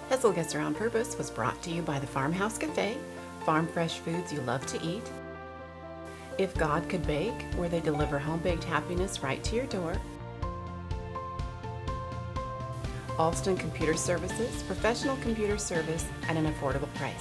Hesselgesser On Purpose was brought to you by the Farmhouse Cafe, farm fresh foods you love to eat. If God Could Bake, where they deliver home-baked happiness right to your door. Alston Computer Services, professional computer service at an affordable price.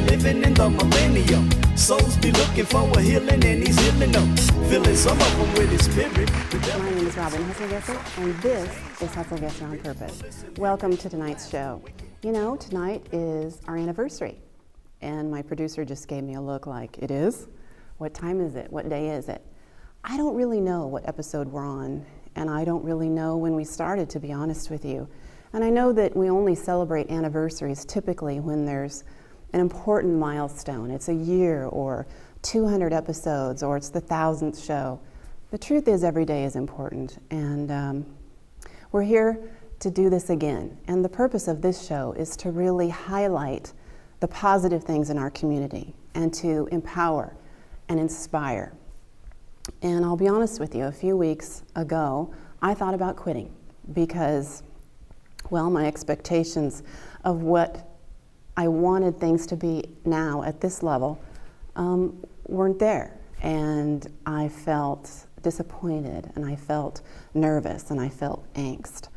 Living in the millennium, souls be looking for a healing, and he's healing them, filling some of them with his spirit. My name is Robin Hesselgesser, and this is Hesselgesser On Purpose. Welcome to tonight's show. You know, tonight is our anniversary, and my producer just gave me a look like, it is? What time is it? What day is it? I don't really know what episode we're on, and I don't really know when we started, to be honest with you. And I know that we only celebrate anniversaries typically when there's an important milestone. It's a year or 200 episodes, or it's the 1,000th show. The truth is every day is important, and we're here to do this again. And the purpose of this show is to really highlight the positive things in our community and to empower and inspire. And I'll be honest with you, a few weeks ago, I thought about quitting because, well, my expectations of what I wanted things to be now at this level weren't there. And I felt disappointed, and I felt nervous, and I felt angst.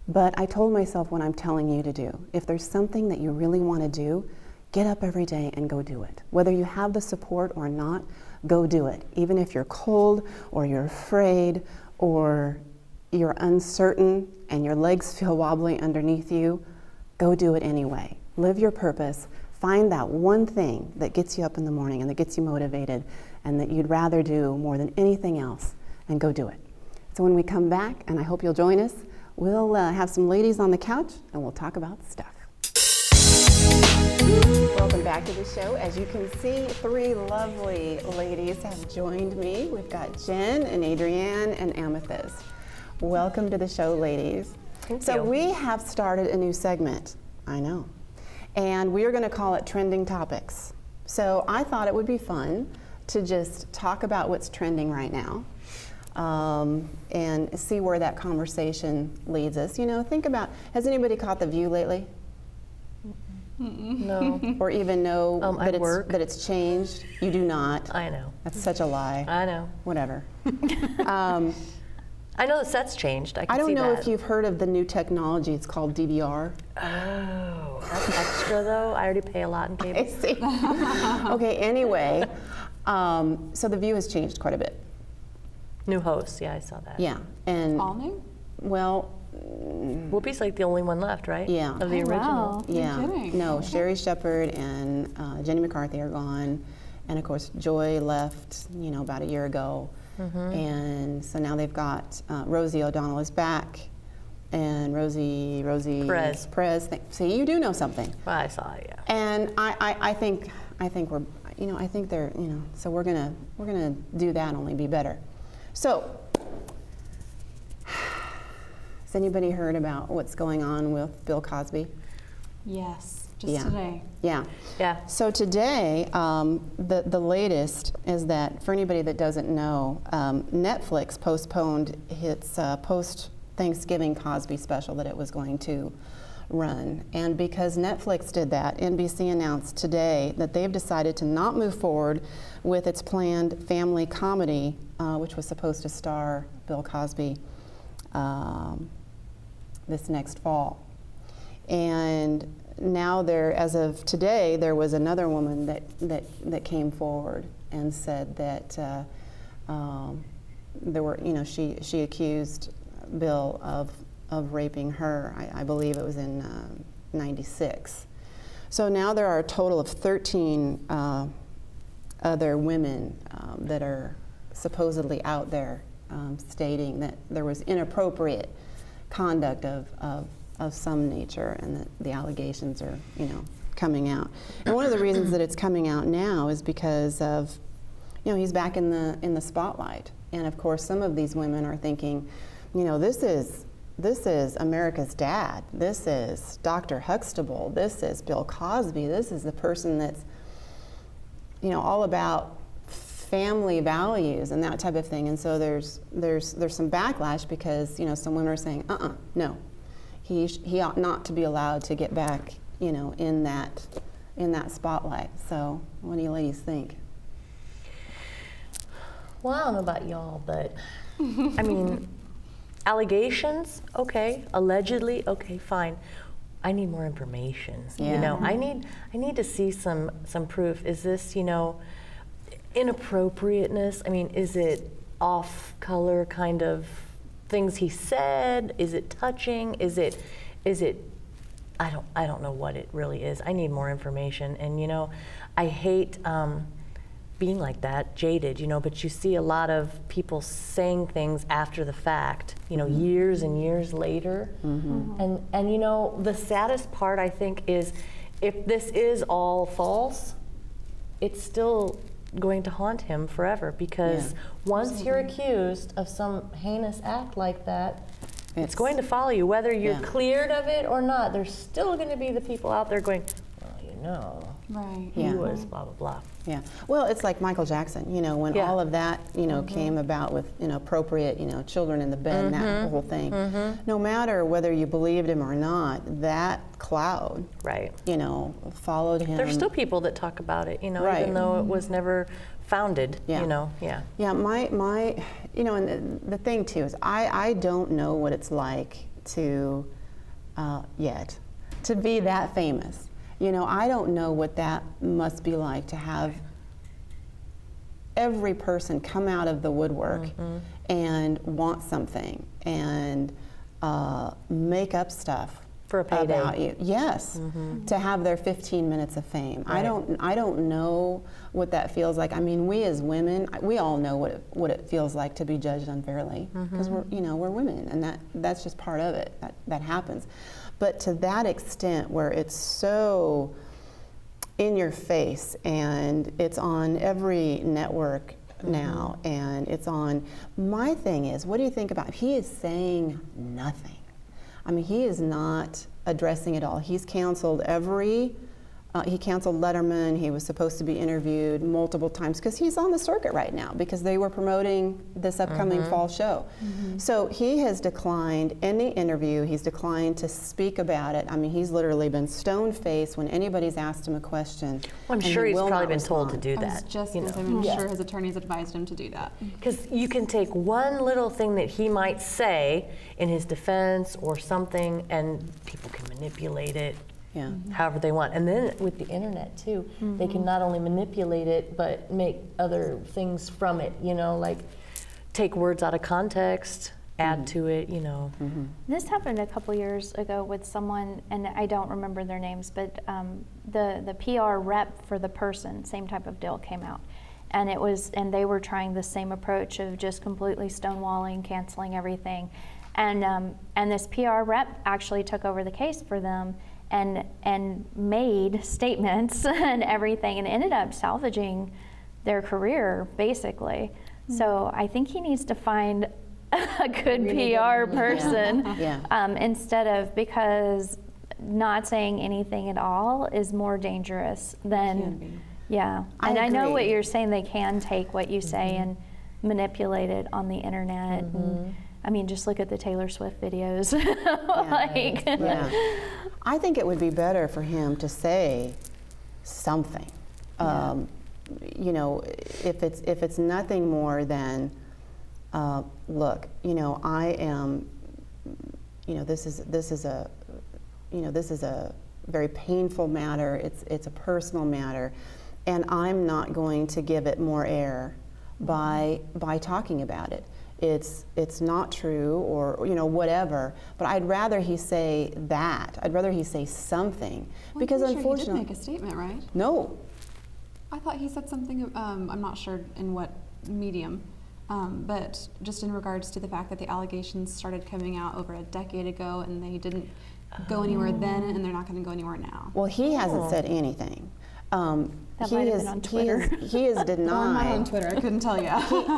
But I told myself what I'm telling you to do. If there's something that you really want to do, get up every day and go do it. Whether you have the support or not, go do it. Even if you're cold, or you're afraid, or you're uncertain, and your legs feel wobbly underneath you, go do it anyway. Live your purpose. Find that one thing that gets you up in the morning and that gets you motivated and that you'd rather do more than anything else, and go do it. So when we come back, and I hope you'll join us, we'll have some ladies on the couch and we'll talk about stuff. Welcome back to the show. As you can see, three lovely ladies have joined me. We've got Jen and Adrianne and Amethyst. Welcome to the show, ladies. Thank you. We have started a new segment. I know. And we are going to call it Trending Topics. So I thought it would be fun to just talk about what's trending right now and see where that conversation leads us. You know, think about, has anybody caught The View lately? No. Or even know that it's changed? You do not. I know. That's such a lie. I know. Whatever. I know the set's changed. I don't see know that. if you've heard of the new technology. It's called DVR. Oh, that's extra though. I already pay a lot in cable. I see. Okay, anyway, so The View has changed quite a bit. New hosts, yeah, I saw that. Yeah, and all new? Well, Whoopi's like the only one left, right? Yeah. Of the original. Wow. Yeah. You're kidding. No, Sherry Shepherd and Jenny McCarthy are gone, and of course Joy left, you know, about a year ago. And so now they've got Rosie O'Donnell is back, and Rosie Perez. See, you do know something. Well, I saw it, yeah. And I think we're, you know, I think they're, you know, so we're gonna do that, only be better. So, has anybody heard about what's going on with Bill Cosby? Yes, just today. Yeah. Yeah. So today, the latest is that, for anybody that doesn't know, Netflix postponed its post-Thanksgiving Cosby special that it was going to run. And because Netflix did that, NBC announced today that they've decided to not move forward with its planned family comedy, which was supposed to star Bill Cosby this next fall. And now as of today, there was another woman that came forward and said that there were, you know, she accused Bill of raping her. I believe it was in '96. So now there are a total of 13 other women that are supposedly out there stating that there was inappropriate conduct of some nature, and that the allegations are, you know, coming out. And one of the reasons that it's coming out now is because of, he's back in the spotlight. And of course, some of these women are thinking, this is America's dad. This is Dr. Huxtable. This is Bill Cosby. This is the person that's, all about family values and that type of thing. And so there's some backlash because, some women are saying, no, he ought not to be allowed to get back, in that spotlight. So what do you ladies think? Well, I don't know about y'all, but I mean, allegations, okay. Allegedly, okay, fine. I need more information. Yeah. I need to see some proof. Is this, inappropriateness? I mean, is it off color kind of things he said? Is it touching? Is it I don't know what it really is. I need more information. And I hate being like that, jaded, but you see a lot of people saying things after the fact, years and years later. And the saddest part, I think, is if this is all false, it's still going to haunt him forever, because once you're accused of some heinous act like that, it's going to follow you, whether you're cleared of it or not. There's still going to be the people out there going, well, Right. he was blah, blah, blah. Yeah. Well, it's like Michael Jackson, when all of that, came about with inappropriate, children in the bed and that whole thing. No matter whether you believed him or not, that cloud, Right. Followed him. There's still people that talk about it, Right. even though it was never founded, Yeah. yeah. Yeah, my and the thing too is I don't know what it's like to, yet, to be that famous. I don't know what that must be like to have every person come out of the woodwork and want something and make up stuff For a payday. about you. Yes, to have their 15 minutes of fame. Right. I don't know what that feels like. I mean, we as women, we all know what it feels like to be judged unfairly, because we're women, and that's just part of it. That happens. But to that extent where it's so in your face and it's on every network now, and it's on, my thing is, what do you think about, he is saying nothing. I mean, he is not addressing it all. He's canceled he canceled Letterman. He was supposed to be interviewed multiple times because he's on the circuit right now because they were promoting this upcoming fall show. So he has declined any interview. He's declined to speak about it. I mean, he's literally been stone-faced when anybody's asked him a question. Well, I'm sure he's probably been told to do I was that. just going to say, I'm sure his attorneys advised him to do that. Because you can take one little thing that he might say in his defense or something, and people can manipulate it however they want. And then with the internet too, they can not only manipulate it, but make other things from it, like take words out of context, add to it, This happened a couple years ago with someone, and I don't remember their names, but the PR rep for the person, same type of deal came out. And they were trying the same approach of just completely stonewalling, canceling everything. And this PR rep actually took over the case for them and made statements and everything, and ended up salvaging their career, basically. So I think he needs to find a good PR person instead of, because not saying anything at all is more dangerous than, and I know what you're saying, they can take what you say and manipulate it on the internet. And, I mean, just look at the Taylor Swift videos. I think it would be better for him to say something. If it's nothing more than, look, I am, this is a very painful matter. It's a personal matter, and I'm not going to give it more air by talking about it. It's not true, or whatever. But I'd rather he say that. I'd rather he say something, because unfortunately, he did make a statement, right? No. I thought he said something. I'm not sure in what medium, but just in regards to the fact that the allegations started coming out over a decade ago, and they didn't go anywhere then, and they're not going to go anywhere now. Well, he hasn't said anything. That He might have is- been on he Twitter. is- He is Well, I'm not on denied. Twitter. I couldn't tell you.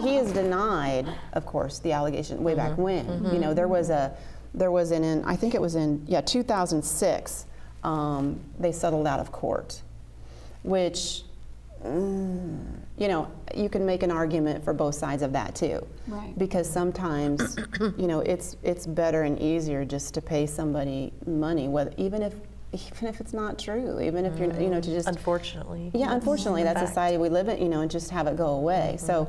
He has denied, of course, the allegation way back when. You know, there was an I think it was in 2006. They settled out of court, which you know, you can make an argument for both sides of that too. Right. Because sometimes, you know, it's better and easier just to pay somebody money, even if it's not true, even if you're, you know, to just. Unfortunately. Yeah, unfortunately, that's fact. society we live in, you know, and just have it go away. So,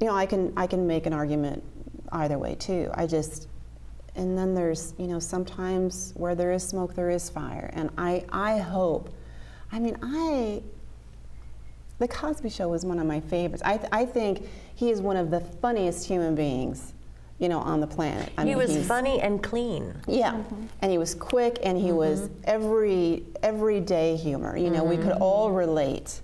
you know, I can make an argument either way too. And then there's, you know, sometimes where there is smoke, there is fire. And I hope, The Cosby Show was one of my favorites. I think he is one of the funniest human beings, you know, on the planet. He was funny and clean. Yeah, and he was quick, and he was everyday humor. You know, we could all relate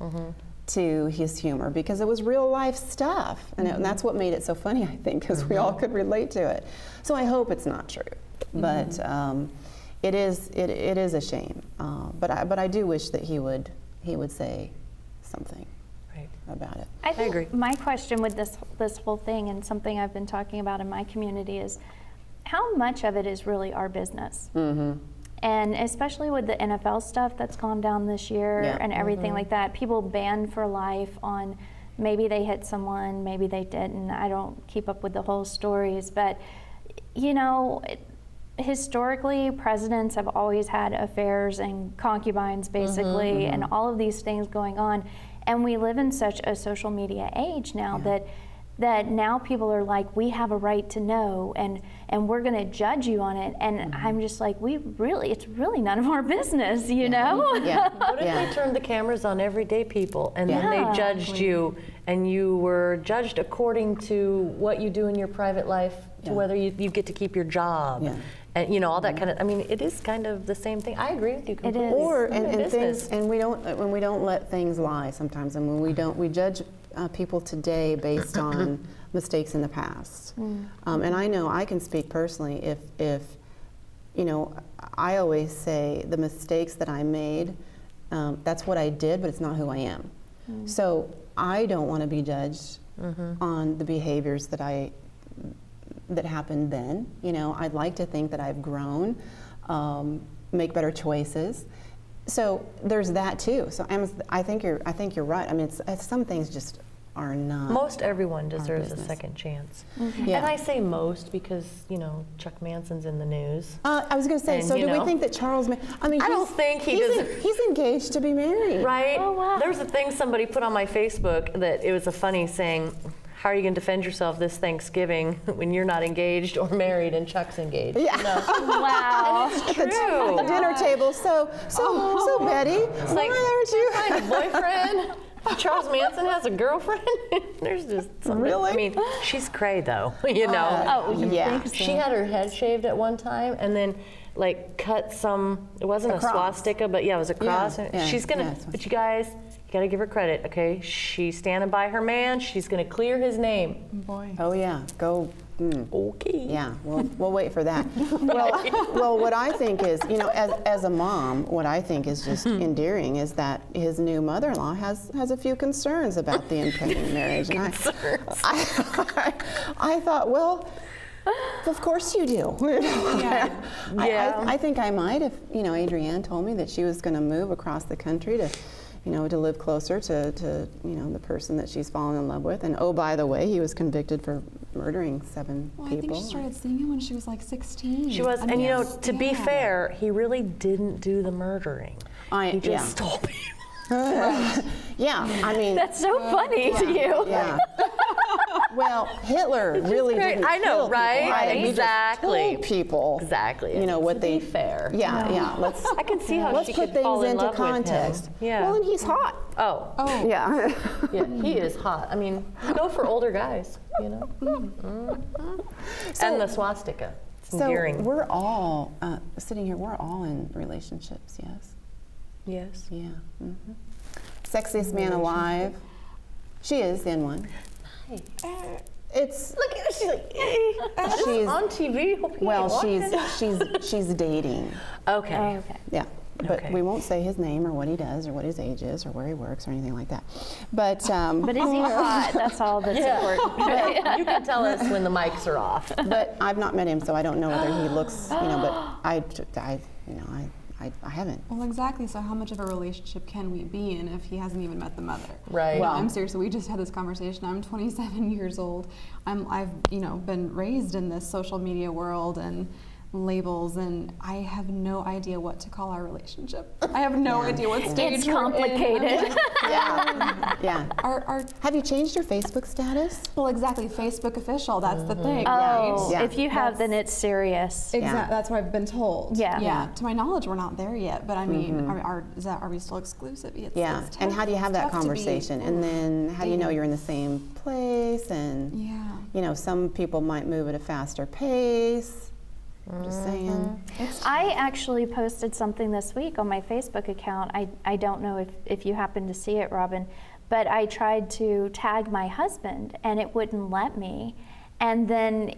to his humor because it was real life stuff, and that's what made it so funny, I think, because we all could relate to it. So I hope it's not true, but it is a shame. But I do wish that he would say something about it. I think agree. my question with this whole thing, and something I've been talking about in my community, is how much of it is really our business? And especially with the NFL stuff that's gone down this year and everything like that, people banned for life on maybe they hit someone, maybe they didn't. I don't keep up with the whole stories, but you know, historically, presidents have always had affairs and concubines, basically, and all of these things going on. And we live in such a social media age now that now people are like, we have a right to know, and we're going to judge you on it. And I'm just like, it's really none of our business, you know? Yeah. What if they turned the cameras on everyday people and then Yeah. they judged you, and you were judged according to what you do in your private life, to whether you get to keep your job, and you know, all that kind of. I mean, it is kind of the same thing. I agree with you completely. is. Or It's and business. things, and when we don't let things lie sometimes, and when we judge people today based on mistakes in the past. And I know I can speak personally if you know, I always say the mistakes that I made, that's what I did, but it's not who I am. So I don't want to be judged on the behaviors that happened then. You know, I'd like to think that I've grown, make better choices. So there's that too. So I think you're right. I mean, it's some things just are not. Most everyone deserves a business. second chance. Yeah. And I say most because, you know, Chuck Manson's in the news. I was going to say. And, So you do we know, think that Charles? I mean, I don't think he does. He's engaged to be married. Right? Oh, wow. There's a thing somebody put on my Facebook that it was a funny saying, how are you going to defend yourself this Thanksgiving when you're not engaged or married and Chuck's engaged? Yeah. You know? Wow. It's At true. the dinner table. So Betty, It's like, why aren't you? find a boyfriend? Charles Manson has a girlfriend? There's just something. Really? I mean, she's cray though, you know. Oh, you Yeah. think so? She had her head shaved at one time and then like cut some, it wasn't a cross. swastika, but yeah, it was a cross. yeah, She's gonna, yeah, but you guys, you gotta give her credit, okay? She's standing by her man. She's gonna clear his name. Boy. Oh yeah, go. Okay. Yeah, we'll wait for that. Well, what I think is, you know, as a mom, what I think is just endearing is that his new mother-in-law has a few concerns about the impending marriage, and I thought, well, of course you do. Yeah. I think I might if, you know, Adrianne told me that she was going to move across the country to, you know, to live closer to you know, the person that she's fallen in love with. And oh, by the way, he was convicted for murdering 7 Well, I people. think she started seeing him when she was like 16. She was, I and mean, you know, it's- to be yeah. fair, he really didn't do the murdering. He just stole people. Yeah, I mean, That's so funny to you. yeah. Well, Hitler really great. didn't I know, kill people, right? right? He just Exactly. told people. Exactly. You know what To they. be fair. Yeah. Let's. I can see how Let's she put could things fall in into love context. with him. Yeah. Well, and he's hot. Oh, Oh, Yeah. yeah, he is hot. I mean, go for older guys, you know? And the swastika. It's So endearing. we're all sitting here. We're all in relationships. Yes. Yes. Yeah. Sexiest man alive. She is in one. It's Look at her. She's like, this She's- is on TV. Hope you well, ain't watching. she's dating. Okay. Oh, okay. Yeah, but Okay. we won't say his name or what he does or what his age is or where he works or anything like that. But But is he hot? That's all that's important. Right. You can tell us when the mics are off. but I've not met him, so I don't know whether he looks, but I haven't. Well, exactly. So how much of a relationship can we be in if he hasn't even met the mother? Right. You know, Well- I'm serious. We just had this conversation. I'm 27 years old. I've been raised in this social media world and labels, and I have no idea what to call our relationship. I have no idea what stage It's we're in. complicated. Yeah. Our Have you changed your Facebook status? well, exactly. Facebook official. That's the thing, Oh, right? Yeah. if you have, then it's serious. Exactly. That's what I've been told. Yeah. Yeah. To my knowledge, we're not there yet. But I mean, are we still exclusive? It's, Yeah. it's And how do you have that tough to be- conversation? And then how do you know you're in the same place? And Yeah. some people might move at a faster pace. I'm just saying. I actually posted something this week on my Facebook account. I don't know if you happen to see it, Robin, but I tried to tag my husband and it wouldn't let me. And then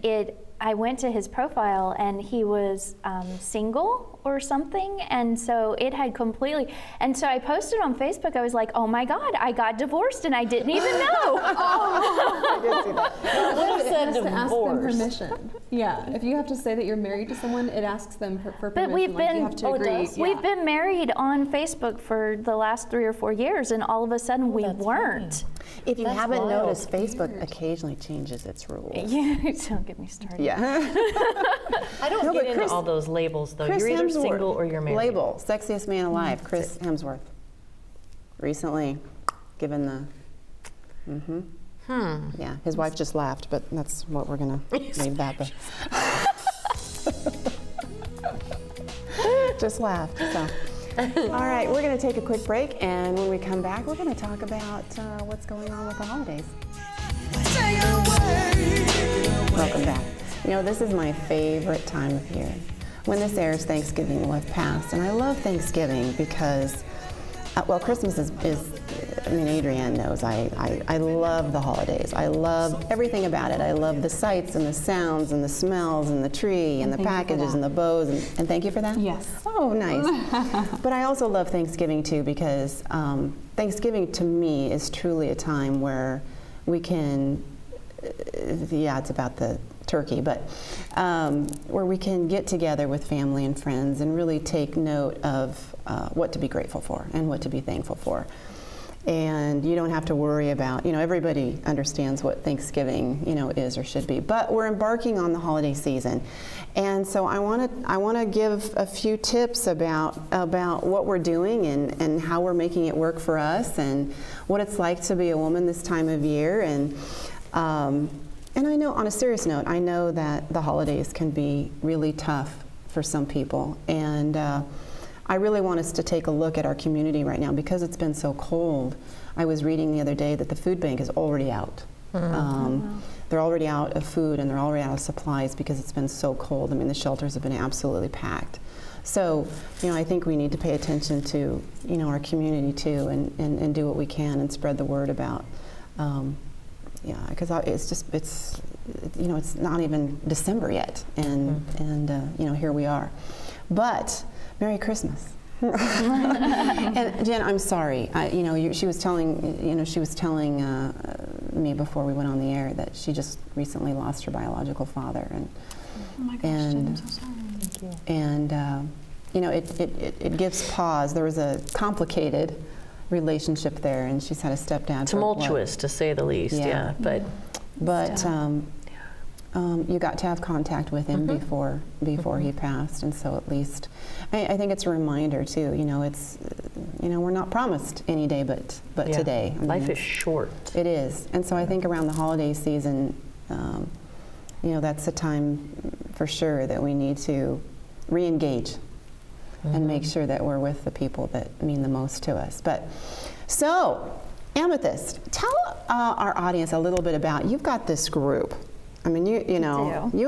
I went to his profile and he was single or something, and so it had completely. And so I posted on Facebook. I was like, "Oh my God, I got divorced and I didn't even know." I did see that. What if said To ask them divorce? permission. Yeah, if you have to say that you're married to someone, it asks them for permission. But we've like been you have to agree. Yeah. we've been married on Facebook for the last 3 or 4 years, and all of a sudden we that's weren't. If you That's haven't wild. noticed, Facebook occasionally changes its rules. Yeah, don't get me started. Yeah. I don't No, get but into Chris- all those labels, though. Chris You're either Hemsworth, single or you're married. Label, sexiest man alive, Chris Hemsworth. Recently given the, yeah, his wife just laughed, but that's what we're gonna leave that. But just laughed, so. All right, we're gonna take a quick break, and when we come back, we're gonna talk about what's going on with the holidays. Welcome back. This is my favorite time of year. When this airs, Thanksgiving will have passed, and I love Thanksgiving because, Christmas is Adrianne knows, I love the holidays. I love everything about it. I love the sights and the sounds and the smells and the tree and the thank you for packages that. and the bows, and thank you for that? Yes. Oh, nice. But I also love Thanksgiving too because Thanksgiving to me is truly a time where we can, it's about the turkey, but where we can get together with family and friends and really take note of what to be grateful for and what to be thankful for. And you don't have to worry about, everybody understands what Thanksgiving, is or should be. But we're embarking on the holiday season. And so I want to give a few tips about what we're doing and how we're making it work for us and what it's like to be a woman this time of year. And I know, on a serious note, I know that the holidays can be really tough for some people. And I really want us to take a look at our community right now because it's been so cold. I was reading the other day that the food bank is already out. They're already out of food and they're already out of supplies because it's been so cold. I mean, the shelters have been absolutely packed. So, I think we need to pay attention to, our community too and do what we can and spread the word about, because it's not even December yet and here we are. But Merry Christmas. And Jen, I'm sorry. She was telling me before we went on the air that she just recently lost her biological father, and Oh my gosh, Jen, I'm so sorry. Thank you. and it gives pause. There was a complicated relationship there, and she's had a stepdad. for, what, Tumultuous, to say the least, Yeah. yeah. But you got to have contact with him before he passed, and so at least I think it's a reminder too. It's we're not promised any day but yeah. today. I mean, Life is short. It is, and so I think around the holiday season, that's a time for sure that we need to re-engage and make sure that we're with the people that mean the most to us. But so, Amethyst, tell our audience a little bit about, you've got this group. I mean, you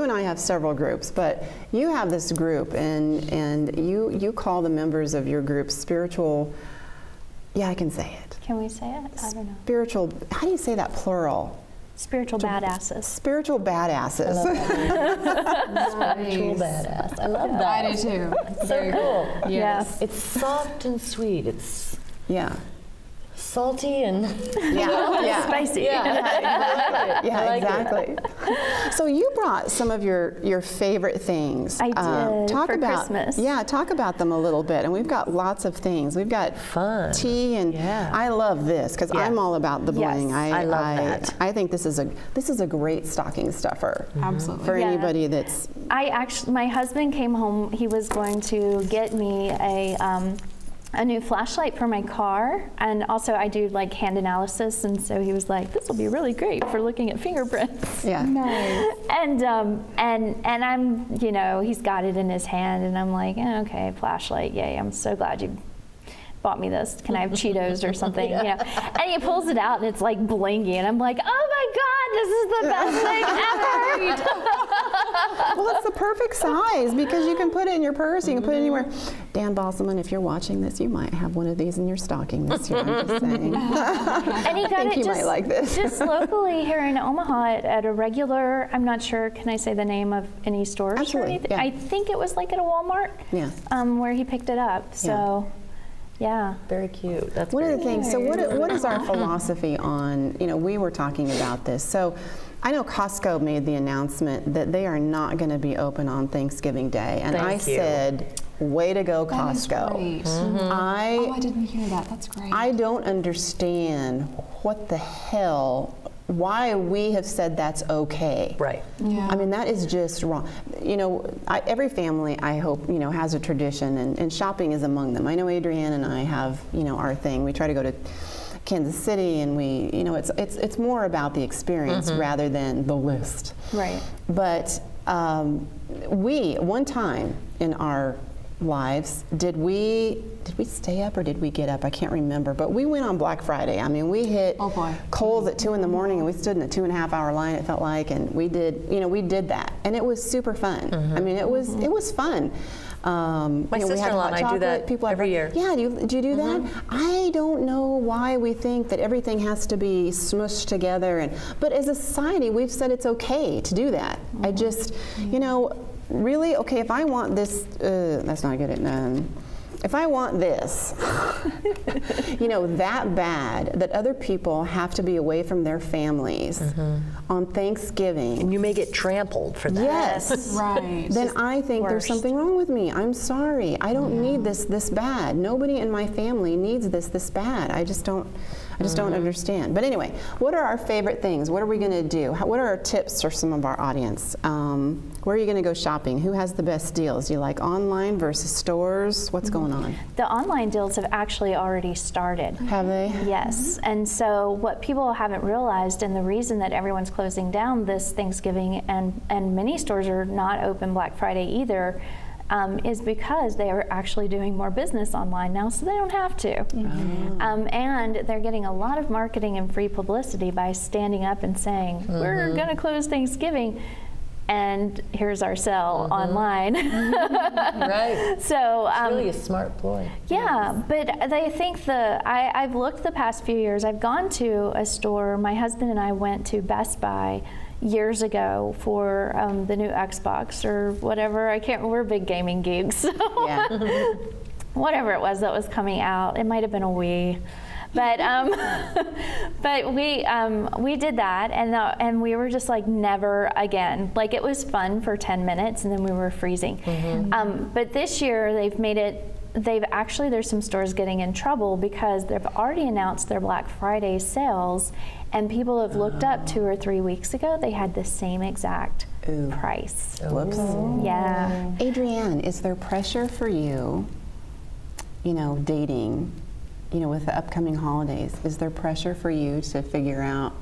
and I have several groups, but you have this group, and you call the members of your group spiritual. Yeah, I can say it. Can we say it? I don't know. Spiritual. How do you say that plural? Spiritual badasses. Spiritual badasses. Spiritual badass. I love that. I do too. So cool. Yes. It's soft and sweet. It's Yeah. salty and Yeah. Spicy. Yeah, like exactly. So you brought some of your favorite things. I did talk for about, Christmas. Yeah, talk about them a little bit. And we've got lots of things. We've got Fun. tea, and Yeah. I love this because Yeah. I'm all about the Yes, bling. I love that. I think this is a great stocking stuffer Absolutely. for Yeah. anybody that's. My husband came home. He was going to get me a new flashlight for my car, and also I do like hand analysis, and so he was like, "This will be really great for looking at fingerprints." Yeah. Nice. And I'm, he's got it in his hand, and I'm like, okay, flashlight, yay! I'm so glad you bought me this. Can I have Cheetos or something? And he pulls it out, and it's like blingy, and I'm like, oh my God, this is the best thing ever! Well, it's the perfect size because you can put it in your purse. You can put it anywhere. Dan Bosselman, if you're watching this, you might have one of these in your stocking this year. I'm just saying. And he got think it you just, might like this. just locally here in Omaha at a regular, I'm not sure, can I say the name of any stores? Absolutely, Or anything? yeah. I think it was like at a Walmart Yeah. where he picked it up. So, yeah. very cute. That's One of very the things, so what is our philosophy on, we were talking about this. So I know Costco made the announcement that they are not going to be open on Thanksgiving Day. And I Thank you. said, way to go, That is Costco. great. I I didn't hear that. That's great. I don't understand what the hell, why we have said that's okay. Right. Yeah. I mean, that is just wrong. Every family, I hope, has a tradition, and shopping is among them. I know Adrianne and I have, our thing. We try to go to Kansas City, and we, it's more about the experience rather than the list. Right. But one time in our lives, did we stay up or did we get up? I can't remember, but we went on Black Friday. I mean, we hit Oh, boy. Kohl's at 2 in the morning, and we stood in a 2.5 hour line, it felt like, and we did that, and it was super fun. I mean, it was fun. My sister-in-law and I do that People have every year. Yeah, do you do that? I don't know why we think that everything has to be smushed together, but as a society, we've said it's okay to do that. I just, really, okay, if I want this, that's not good. If I want this, that bad, that other people have to be away from their families on Thanksgiving. And you may get trampled for that. Yes. Right. Then I think there's worst. something wrong with me. I'm sorry. I don't need this bad. Nobody in my family needs this bad. I just don't understand. But anyway, what are our favorite things? What are we going to do? What are our tips for some of our audience? Where are you going to go shopping? Who has the best deals? Do you like online versus stores? What's going on? The online deals have actually already started. Have they? Yes, and so what people haven't realized, and the reason that everyone's closing down this Thanksgiving and many stores are not open Black Friday either, is because they are actually doing more business online now, so they don't have to. And they're getting a lot of marketing and free publicity by standing up and saying, we're going to close Thanksgiving, and here's our sale online. Right. So It's really a smart ploy. yeah, but I think I've looked the past few years. I've gone to a store. My husband and I went to Best Buy years ago for the new Xbox or whatever. We're big gaming geeks. So Yeah. whatever it was that was coming out. It might have been a Wii. But but we did that, and we were just like, never again. Like, it was fun for 10 minutes, and then we were freezing. But this year there's some stores getting in trouble because they've already announced their Black Friday sales, and people have looked up 2 or 3 weeks ago, they had the same exact price. Whoops. Yeah. Adrianne, is there pressure for you, dating, with the upcoming holidays? Is there pressure for you to figure out,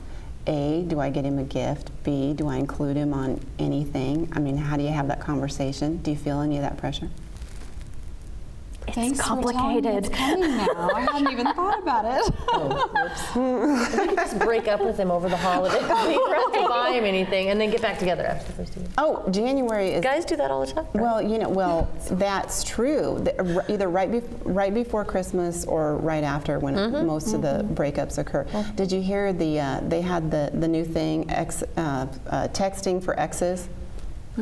A, do I get him a gift? B, do I include him on anything? I mean, how do you have that conversation? Do you feel any of that pressure? Thanks complicated. For telling me it's coming now. I hadn't even thought about it. We could just break up with him over the holidays. We don't have to buy him anything, and then get back together after the first year. Oh, January is. Guys do that all the time. Right? Well, that's true. Either right before Christmas or right after, when most of the breakups occur. Did you hear they had the new thing, texting for exes?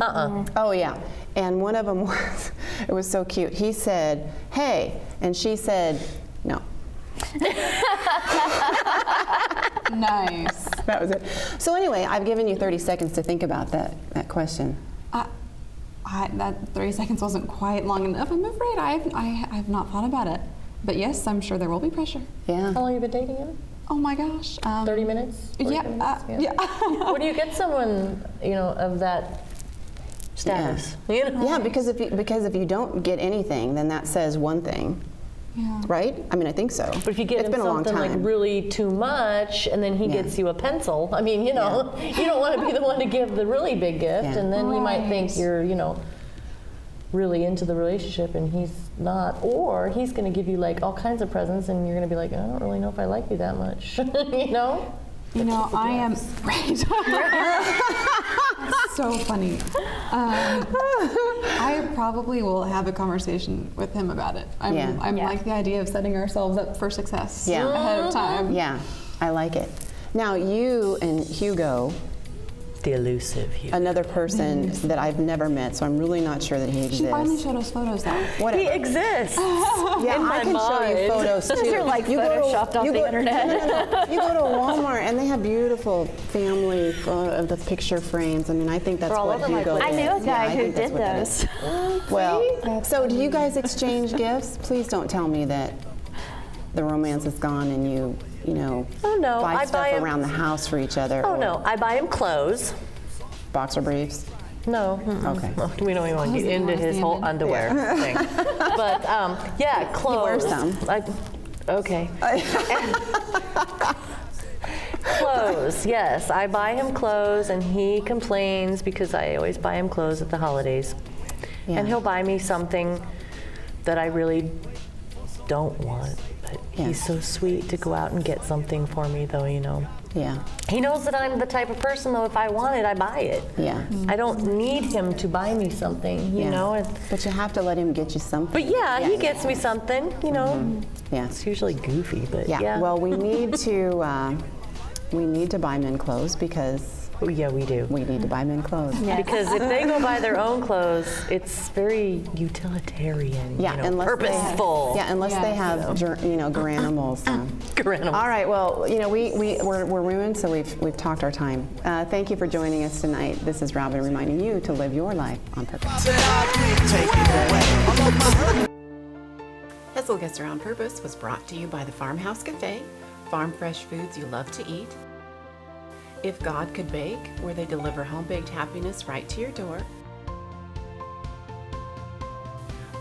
Oh yeah, and one of them was, it was so cute. He said, "Hey," and she said, "No." Nice. That was it. So anyway, I've given you 30 seconds to think about that question. That 30 seconds wasn't quite long enough. I'm afraid I've not thought about it. But yes, I'm sure there will be pressure. Yeah. How long have you been dating him? Oh my gosh. 30 minutes? 40 Yeah. minutes? Yeah. What do you get someone, of that status? Yeah, because if you don't get anything, then that says one thing. Yeah. Right? I mean, I think so. But if you get It's him been a long something like time. really too much, and then he Yeah. gets you a pencil, I mean, you don't want to be the one to give the really big gift, Yeah. and then he might Right. think you're, really into the relationship, and he's not, or he's going to give you like all kinds of presents, and you're going to be like, I don't really know if I like you that much, I am right. That's so funny. I probably will have a conversation with him about it. I'm Yeah. like the idea of setting ourselves up for success Yeah. ahead of time. Yeah, I like it. Now, you and Hugo, The elusive Hugo. another person that I've never met, so I'm really not sure that he exists. She finally showed us photos though. Whatever. He exists. Yeah, in I my can show you mind. photos too. Those are like photoshopped off the internet. No. You go to Walmart and they have beautiful family of the picture frames. I mean, I think that's They're all what over my Hugo place. I is. knew a Yeah, guy I who think that's did what that those. is. Well, so do you guys exchange gifts? Please don't tell me that the romance is gone and you Oh, no, buy I stuff buy 'em- around the house for each other. Oh or no, I buy him clothes. boxer briefs. No. Okay. We don't even want to get Clothes into are his whole standard. underwear thing. But yeah, clothes. some. Okay. Clothes, yes. I buy him clothes, and he complains because I always buy him clothes at the holidays. Yeah. And he'll buy me something that I really don't want. But Yeah. he's so sweet to go out and get something for me, though, Yeah. He knows that I'm the type of person, though, if I want it, I buy it. Yeah. I don't need him to buy me something, you Yeah. know? But you have to let him get you something. But yeah, he gets me something, Yeah. It's usually goofy, but Yeah. yeah. Well, we need to buy men clothes because Oh, yeah, we do. we need to buy men clothes. Because if they go buy their own clothes, it's very utilitarian, Yeah, unless purposeful. unless they Yes. have garanimals. Garanimals. All right. Well, we're ruined, so we've talked our time. Thank you for joining us tonight. This is Robin reminding you to live your life on purpose. Hesselgesser On Purpose was brought to you by the Farmhouse Cafe, farm fresh foods you love to eat. If God Could Bake, where they deliver home-baked happiness right to your door.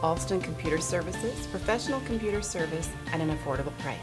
Alston Computer Services, professional computer service at an affordable price.